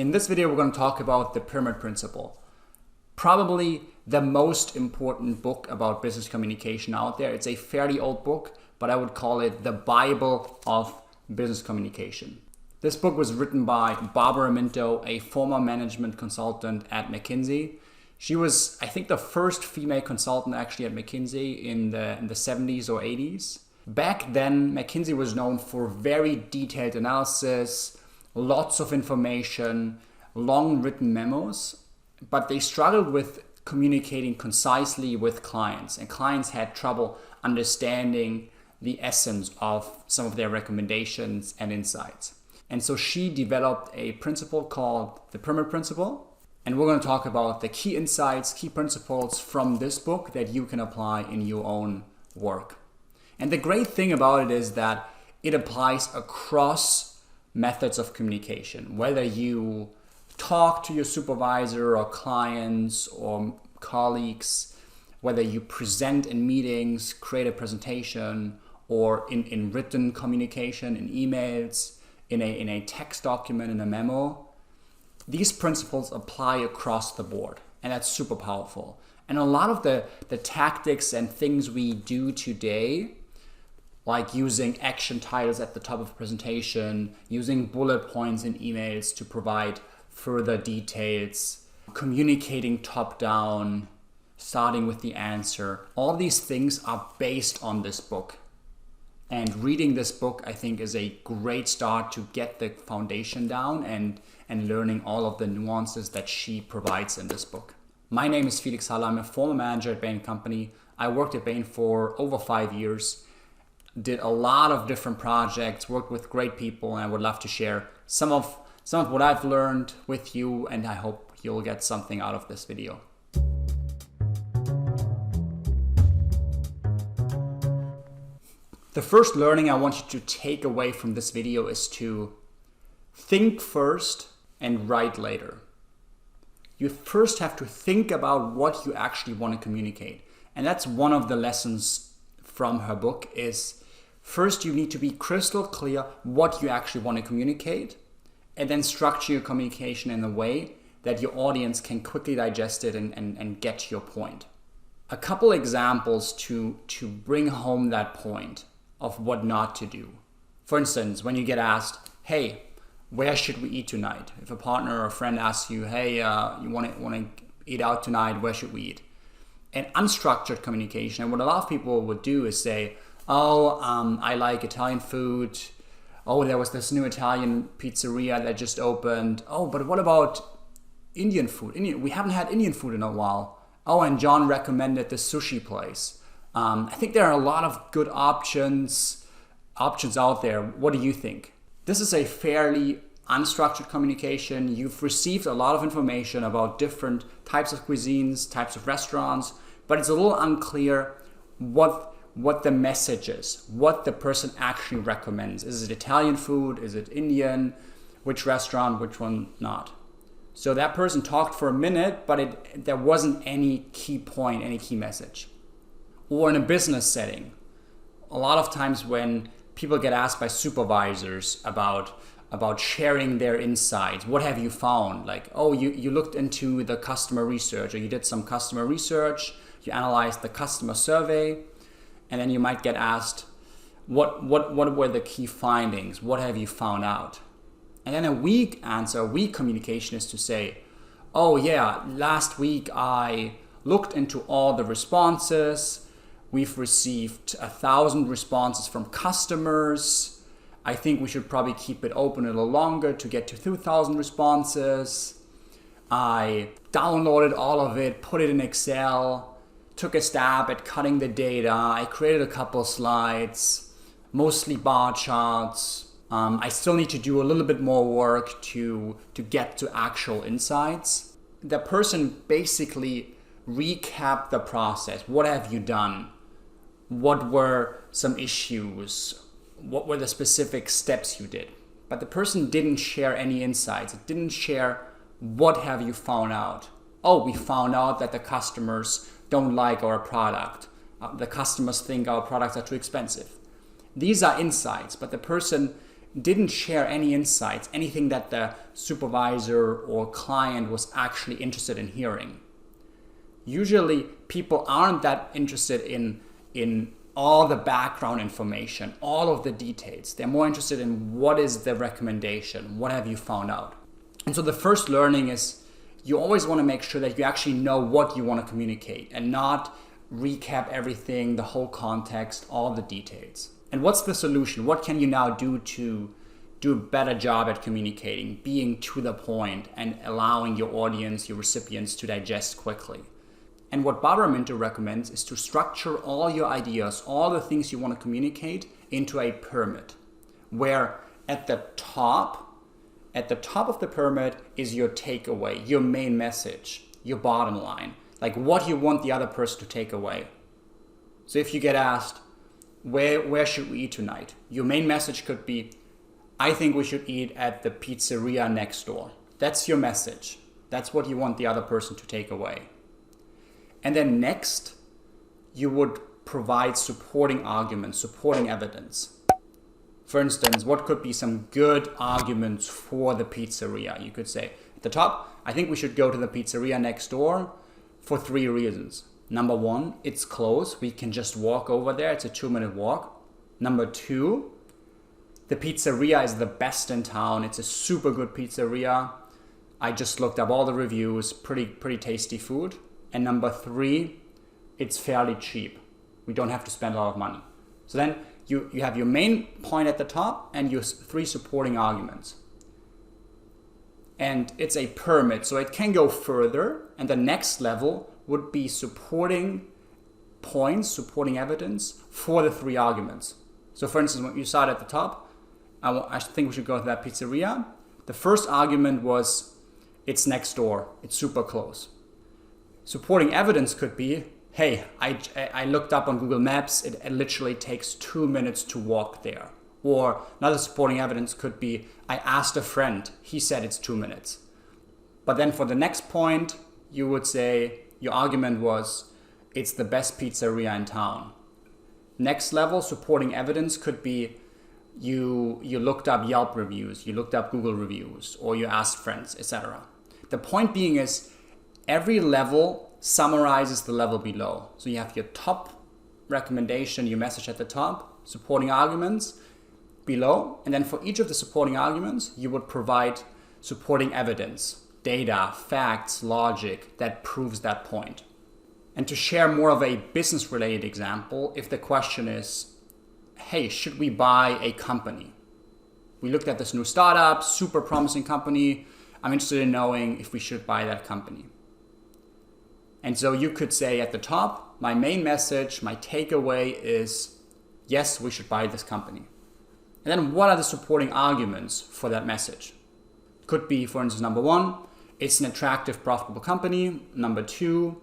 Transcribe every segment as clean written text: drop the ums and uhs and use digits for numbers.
In this video, we're going to talk about the pyramid principle. Probably the most important book about business communication out there. It's a fairly old book, but I would call it the Bible of business communication. This book was written by Barbara Minto, a former management consultant at McKinsey. She was, I think, the first female consultant actually at McKinsey in the 70s or 80s. Back then, McKinsey was known for very detailed analysis, lots of information, long written memos, but they struggled with communicating concisely with clients, and clients had trouble understanding the essence of some of their recommendations and insights. And so she developed a principle called the pyramid principle, and we're going to talk about the key insights, key principles from this book that you can apply in your own work. And the great thing about it is that it applies across methods of communication, whether you talk to your supervisor or clients or colleagues, whether you present in meetings, create a presentation, or in written communication, in emails, in a text document, in a memo. These principles apply across the board, and that's super powerful. And a lot of the tactics and things we do today, like using action titles at the top of a presentation, using bullet points in emails to provide further details, communicating top-down, starting with the answer. All these things are based on this book. And reading this book, I think, is a great start to get the foundation down and learning all of the nuances that she provides in this book. My name is Felix Haller. I'm a former manager at Bain Company. I worked at Bain for over 5 years. Did a lot of different projects, worked with great people, and I would love to share some of what I've learned with you, and I hope you'll get something out of this video. The first learning I want you to take away from this video is to think first and write later. You first have to think about what you actually want to communicate. And that's one of the lessons from her book is first you need to be crystal clear what you actually want to communicate, and then structure your communication in a way that your audience can quickly digest it and get to your point. A couple examples to bring home that point of what not to do. For instance, when you get asked, hey, where should we eat tonight? If a partner or a friend asks you, hey, you want to eat out tonight, where should we eat? An unstructured communication, and what a lot of people would do is say, I like Italian food. Oh, there was this new Italian pizzeria that just opened. Oh, but what about Indian food? We haven't had Indian food in a while. Oh, and John recommended this sushi place. I think there are a lot of good options out there. What do you think? This is a fairly unstructured communication. You've received a lot of information about different types of cuisines, types of restaurants, but it's a little unclear what the message is, what the person actually recommends. Is it Italian food? Is it Indian? Which restaurant? Which one not? So that person talked for a minute, but there wasn't any key point, any key message. Or in a business setting, a lot of times when people get asked by supervisors about sharing their insights, what have you found? Like, oh, you looked into the customer research, or you did some customer research, you analyzed the customer survey, and then you might get asked, what were the key findings? What have you found out? And then a weak answer, a weak communication is to say, oh yeah, last week I looked into all the responses. We've received 1,000 responses from customers. I think we should probably keep it open a little longer to get to 2,000 responses. I downloaded all of it, put it in Excel, took a stab at cutting the data. I created a couple slides, mostly bar charts. I still need to do a little bit more work to get to actual insights. The person basically recapped the process. What have you done? What were some issues? What were the specific steps you did? But the person didn't share any insights. It didn't share what have you found out. Oh, we found out that the customers don't like our product. The customers think our products are too expensive. These are insights, but the person didn't share any insights, anything that the supervisor or client was actually interested in hearing. Usually people aren't that interested in all the background information, all of the details. They're more interested in what is the recommendation, what have you found out. And so the first learning is you always want to make sure that you actually know what you want to communicate and not recap everything, the whole context, all the details. And what's the solution? What can you now do to do a better job at communicating, being to the point and allowing your audience, your recipients to digest quickly? And what Barbara Minter recommends is to structure all your ideas, all the things you want to communicate into a pyramid, where at the top of the pyramid is your takeaway, your main message, your bottom line, like what you want the other person to take away. So if you get asked, where should we eat tonight? Your main message could be, I think we should eat at the pizzeria next door. That's your message. That's what you want the other person to take away. And then next, you would provide supporting arguments, supporting evidence. For instance, what could be some good arguments for the pizzeria? You could say, at the top, I think we should go to the pizzeria next door for 3 reasons. Number 1, it's close. We can just walk over there. It's a 2-minute walk. Number 2, the pizzeria is the best in town. It's a super good pizzeria. I just looked up all the reviews, pretty tasty food. And number 3, it's fairly cheap. We don't have to spend a lot of money. So then you have your main point at the top and your 3 supporting arguments. And it's a pyramid, so it can go further. And the next level would be supporting points, supporting evidence for the 3 arguments. So for instance, when you start at the top, I think we should go to that pizzeria. The first argument was, it's next door, it's super close. Supporting evidence could be, hey, I looked up on Google Maps, it literally takes 2 minutes to walk there. Or another supporting evidence could be, I asked a friend, he said it's 2 minutes. But then for the next point, you would say, your argument was, it's the best pizzeria in town. Next level supporting evidence could be, you looked up Yelp reviews, you looked up Google reviews, or you asked friends, etc. The point being is, every level summarizes the level below. So you have your top recommendation, your message at the top, supporting arguments below. And then for each of the supporting arguments, you would provide supporting evidence, data, facts, logic that proves that point. And to share more of a business-related example, if the question is, hey, should we buy a company? We looked at this new startup, super promising company. I'm interested in knowing if we should buy that company. And so you could say at the top, my main message, my takeaway is, yes, we should buy this company. And then what are the supporting arguments for that message? Could be, for instance, number 1, it's an attractive, profitable company. Number 2,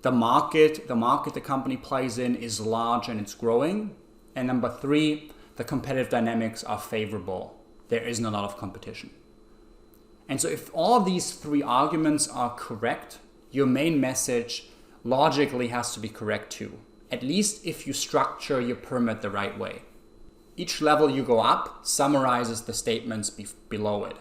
the market the company plays in is large and it's growing. And number 3, the competitive dynamics are favorable. There isn't a lot of competition. And so if all of these 3 arguments are correct, your main message logically has to be correct too, at least if you structure your pyramid the right way. Each level you go up summarizes the statements below it.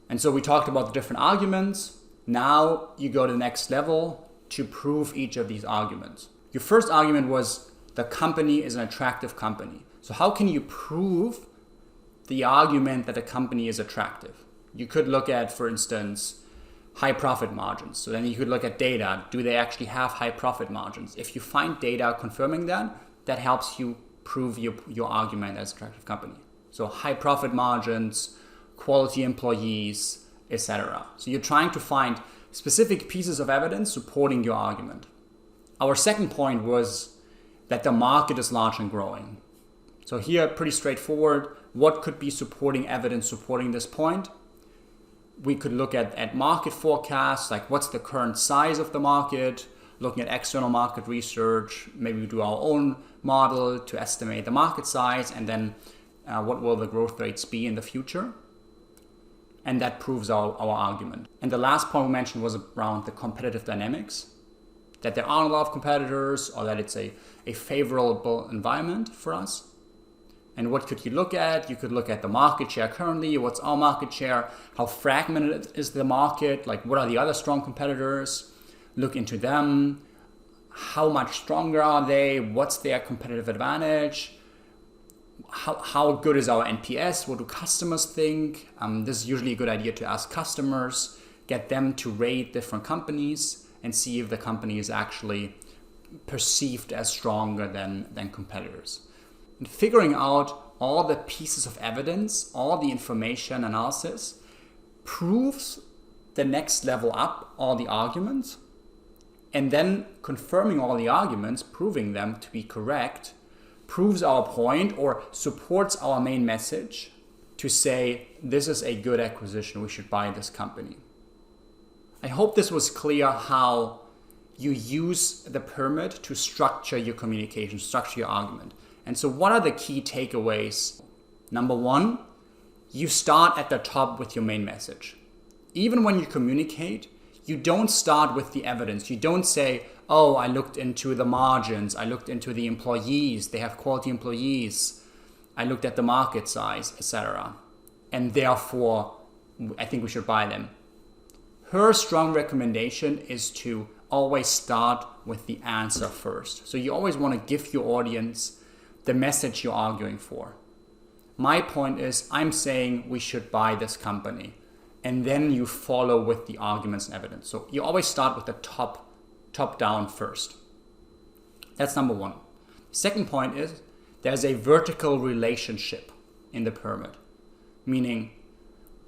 And so we talked about the different arguments. Now you go to the next level to prove each of these arguments. Your first argument was the company is an attractive company. So how can you prove the argument that a company is attractive? You could look at, for instance, high profit margins. So then you could look at data. Do they actually have high profit margins? If you find data confirming that, that helps you prove your argument as an attractive company. So high profit margins, quality employees, etc. So you're trying to find specific pieces of evidence supporting your argument. Our second point was that the market is large and growing. So here, pretty straightforward. What could be supporting evidence supporting this point? We could look at market forecasts, like what's the current size of the market, looking at external market research, maybe we do our own model to estimate the market size, and then what will the growth rates be in the future. And that proves our argument. And the last point we mentioned was around the competitive dynamics, that there aren't a lot of competitors or that it's a favorable environment for us. And what could you look at? You could look at the market share currently. What's our market share? How fragmented is the market? Like, what are the other strong competitors? Look into them. How much stronger are they? What's their competitive advantage? How good is our NPS? What do customers think? This is usually a good idea to ask customers, get them to rate different companies and see if the company is actually perceived as stronger than competitors. And figuring out all the pieces of evidence, all the information analysis proves the next level up, all the arguments, and then confirming all the arguments, proving them to be correct, proves our point or supports our main message to say, this is a good acquisition, we should buy this company. I hope this was clear how you use the pyramid to structure your communication, structure your argument. And so what are the key takeaways? Number one, you start at the top with your main message. Even when you communicate, you don't start with the evidence. You don't say, oh, I looked into the margins, I looked into the employees, they have quality employees, I looked at the market size, etc. And therefore, I think we should buy them. Her strong recommendation is to always start with the answer first. So you always want to give your audience the message you're arguing for. My point is, I'm saying we should buy this company. And then you follow with the arguments and evidence. So you always start with the top down first. That's number one. Second point is, there's a vertical relationship in the pyramid. Meaning,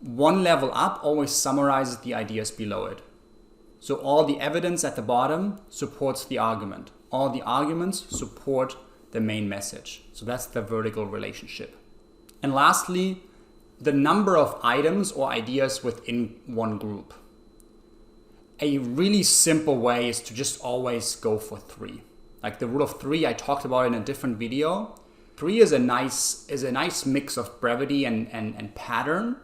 one level up always summarizes the ideas below it. So all the evidence at the bottom supports the argument. All the arguments support the main message. So that's the vertical relationship. And lastly, the number of items or ideas within one group. A really simple way is to just always go for 3. Like the rule of 3, I talked about in a different video. 3 is a nice mix of brevity and pattern,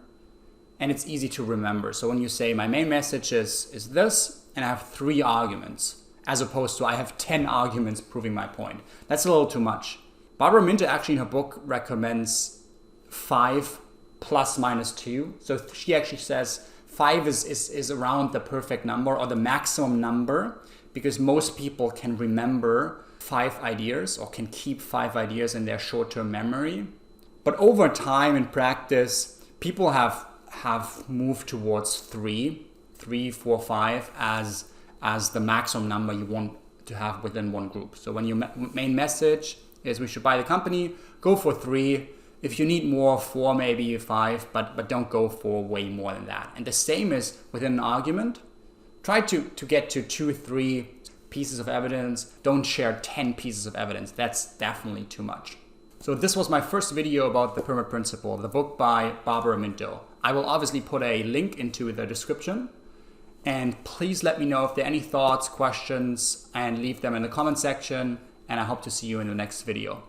and it's easy to remember. So when you say my main message is this, and I have 3 arguments, as opposed to I have 10 arguments proving my point. That's a little too much. Barbara Minter actually in her book recommends 5 plus minus 2. So she actually says 5 is around the perfect number or the maximum number, because most people can remember 5 ideas or can keep 5 ideas in their short-term memory. But over time in practice, people have moved towards 3, 4, 5 as the maximum number you want to have within one group. So when your main message is we should buy the company, go for 3. If you need more, 4, maybe 5, but don't go for way more than that. And the same is within an argument. Try to get to 2, 3 pieces of evidence. Don't share 10 pieces of evidence. That's definitely too much. So this was my first video about the pyramid principle, the book by Barbara Minter. I will obviously put a link into the description. And please let me know if there are any thoughts, questions, and leave them in the comment section. And I hope to see you in the next video.